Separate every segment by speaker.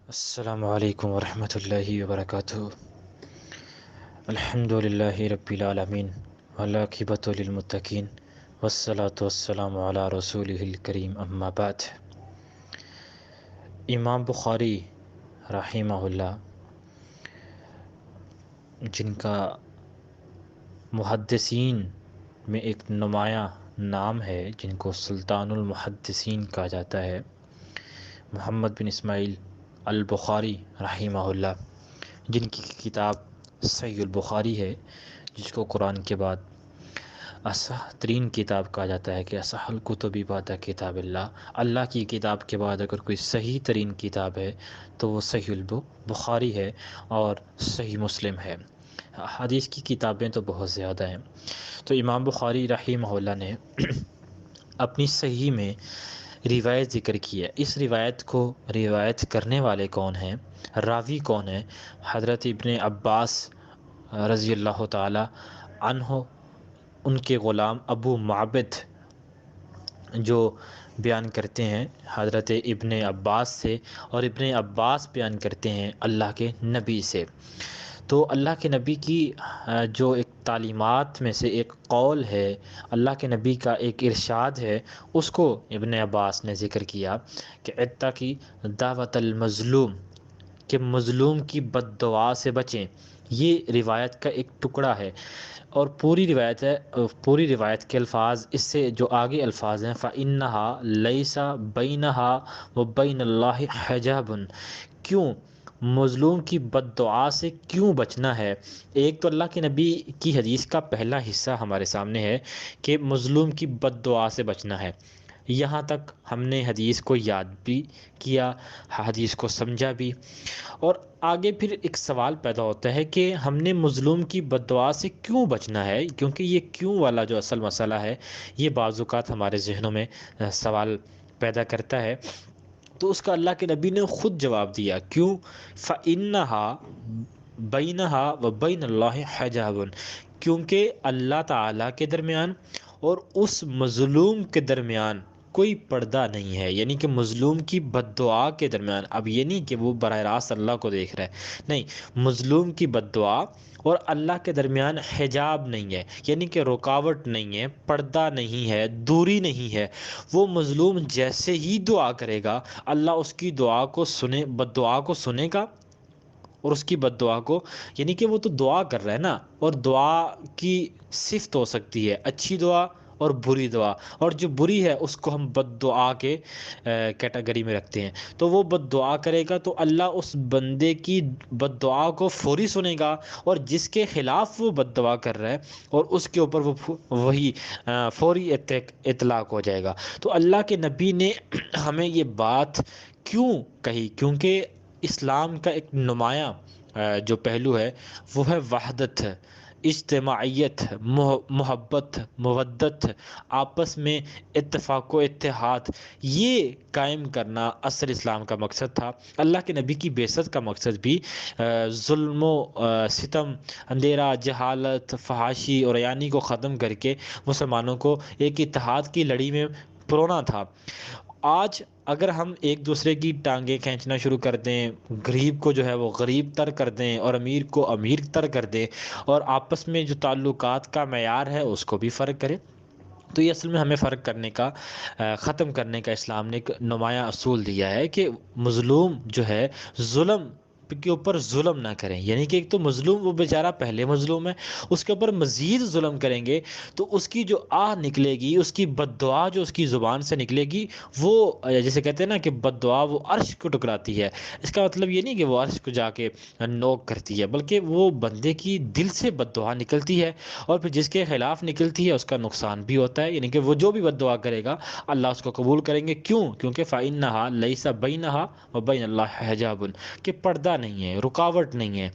Speaker 1: السلام علیکم ورحمۃ اللہ وبرکاتہ۔ الحمد للہ رب العالمین والعاقبۃ للمتقین والصلاة والسلام علی رسولہ الکریم، اما بعد۔ امام بخاری رحمہ اللہ، جن کا محدثین میں ایک نمایاں نام ہے، جن کو سلطان المحدثین کہا جاتا ہے، محمد بن اسماعیل البخاری رحمہ اللہ، جن کی کتاب صحیح البخاری ہے، جس کو قرآن کے بعد اصح ترین کتاب کہا جاتا ہے کہ اصح الکتب بعد کتاب اللہ کی کتاب کے بعد اگر کوئی صحیح ترین کتاب ہے تو وہ صحیح البخاری ہے اور صحیح مسلم ہے۔ حدیث کی کتابیں تو بہت زیادہ ہیں، تو امام بخاری رحمہ اللہ نے اپنی صحیح میں روایت ذکر کی ہے۔ اس روایت کو روایت کرنے والے کون ہیں، راوی کون ہیں؟ حضرت ابن عباس رضی اللہ تعالی عنہ، ان کے غلام ابو معبد جو بیان کرتے ہیں حضرت ابن عباس سے، اور ابن عباس بیان کرتے ہیں اللہ کے نبی سے۔ تو اللہ کے نبی کی جو ایک تعلیمات میں سے ایک قول ہے، اللہ کے نبی کا ایک ارشاد ہے، اس کو ابن عباس نے ذکر کیا کہ اتقی دعوت المظلوم، کہ مظلوم کی بد دعا سے بچیں۔ یہ روایت کا ایک ٹکڑا ہے، اور پوری روایت ہے، پوری روایت کے الفاظ اس سے جو آگے الفاظ ہیں فَإِنَّهَا لَيْسَ بَيْنَهَا وَبَيْنَ اللَّهِ حِجَابٌ، کیوں مظلوم کی بد دعا سے کیوں بچنا ہے؟ ایک تو اللہ کے نبی کی حدیث کا پہلا حصہ ہمارے سامنے ہے کہ مظلوم کی بد دعا سے بچنا ہے۔ یہاں تک ہم نے حدیث کو یاد بھی کیا، حدیث کو سمجھا بھی، اور آگے پھر ایک سوال پیدا ہوتا ہے کہ ہم نے مظلوم کی بد دعا سے کیوں بچنا ہے، کیونکہ یہ کیوں والا جو اصل مسئلہ ہے یہ بعض اوقات ہمارے ذہنوں میں سوال پیدا کرتا ہے۔ تو اس کا اللہ کے نبی نے خود جواب دیا، کیوں؟ فَإِنَّهَا بَيْنَهَا وَبَيْنَ اللَّهِ حِجَابٌ، کیونکہ اللہ تعالیٰ کے درمیان اور اس مظلوم کے درمیان کوئی پردہ نہیں ہے، یعنی کہ مظلوم کی بد دعا کے درمیان، اب یہ نہیں کہ وہ براہ راست اللہ کو دیکھ رہا ہے، نہیں، مظلوم کی بد دعا اور اللہ کے درمیان حجاب نہیں ہے، یعنی کہ رکاوٹ نہیں ہے، پردہ نہیں ہے، دوری نہیں ہے۔ وہ مظلوم جیسے ہی دعا کرے گا اللہ اس کی دعا کو سنے، بد دعا کو سنے گا، اور اس کی بد دعا کو، یعنی کہ وہ تو دعا کر رہا ہے نا، اور دعا کی صفت ہو سکتی ہے اچھی دعا اور بری دعا، اور جو بری ہے اس کو ہم بد دعا کے کیٹیگری میں رکھتے ہیں۔ تو وہ بد دعا کرے گا تو اللہ اس بندے کی بد دعا کو فوری سنے گا، اور جس کے خلاف وہ بد دعا کر رہا ہے اور اس کے اوپر وہ وہی فوری اطلاق ہو جائے گا۔ تو اللہ کے نبی نے ہمیں یہ بات کیوں کہی؟ کیونکہ اسلام کا ایک نمایاں جو پہلو ہے وہ ہے وحدت، اجتماعیت، محبت، مودت، آپس میں اتفاق و اتحاد، یہ قائم کرنا اصل اسلام کا مقصد تھا۔ اللہ کے نبی کی بعثت کا مقصد بھی ظلم و ستم، اندھیرا، جہالت، فحاشی اور عیانی کو ختم کر کے مسلمانوں کو ایک اتحاد کی لڑی میں پرونا تھا۔ آج اگر ہم ایک دوسرے کی ٹانگیں کھینچنا شروع کر دیں، غریب کو جو ہے وہ غریب تر کر دیں اور امیر کو امیر تر کر دیں، اور آپس میں جو تعلقات کا معیار ہے اس کو بھی فرق کریں، تو یہ اصل میں ہمیں فرق کرنے کا، ختم کرنے کا اسلام نے ایک نمایاں اصول دیا ہے کہ مظلوم جو ہے ظلم کے اوپر ظلم نہ کریں، یعنی کہ ایک تو مظلوم وہ بیچارہ پہلے مظلوم ہے، اس کے اوپر مزید ظلم کریں گے تو اس کی جو آہ نکلے گی، اس کی بد دعا جو اس کی زبان سے نکلے گی، وہ جیسے کہتے ہیں نا کہ بد دعا وہ عرش کو ٹکراتی ہے۔ اس کا مطلب یہ نہیں کہ وہ عرش کو جا کے نوک کرتی ہے، بلکہ وہ بندے کی دل سے بد دعا نکلتی ہے، اور پھر جس کے خلاف نکلتی ہے اس کا نقصان بھی ہوتا ہے، یعنی کہ وہ جو بھی بد دعا کرے گا اللہ اس کو قبول کریں گے۔ کیوں؟ کیونکہ فَإِنَّهَا لَيْسَ بَيْنَهَا وَبَيْنَ اللَّهِ حِجَابٌ، کہ پردہ نہیں ہے، رکاوٹ نہیں ہے۔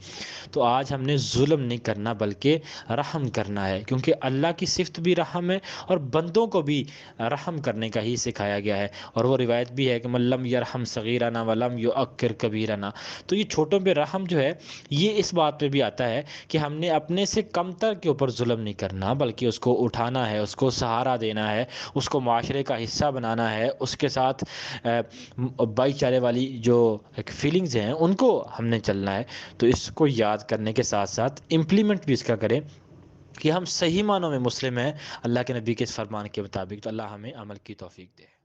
Speaker 1: تو آج ہم نے ظلم نہیں کرنا بلکہ رحم کرنا ہے، کیونکہ اللہ کی صفت بھی رحم ہے اور بندوں کو بھی رحم کرنے کا ہی سکھایا گیا ہے۔ اور وہ روایت بھی ہے کہ من لم یرحم صغیرنا ولم یؤکر کبیرنا۔ تو یہ چھوٹوں پہ رحم جو ہے یہ اس بات پہ بھی آتا ہے کہ ہم نے اپنے سے کم تر کے اوپر ظلم نہیں کرنا، بلکہ اس کو اٹھانا ہے، اس کو سہارا دینا ہے، اس کو معاشرے کا حصہ بنانا ہے، اس کے ساتھ بھائی چارے والی جو فیلنگز ہیں ان کو ہم نے چلنا ہے۔ تو اس کو یاد کرنے کے ساتھ ساتھ امپلیمنٹ بھی اس کا کریں کہ ہم صحیح معنوں میں مسلم ہیں اللہ کے نبی کے اس فرمان کے مطابق۔ تو اللہ ہمیں عمل کی توفیق دے۔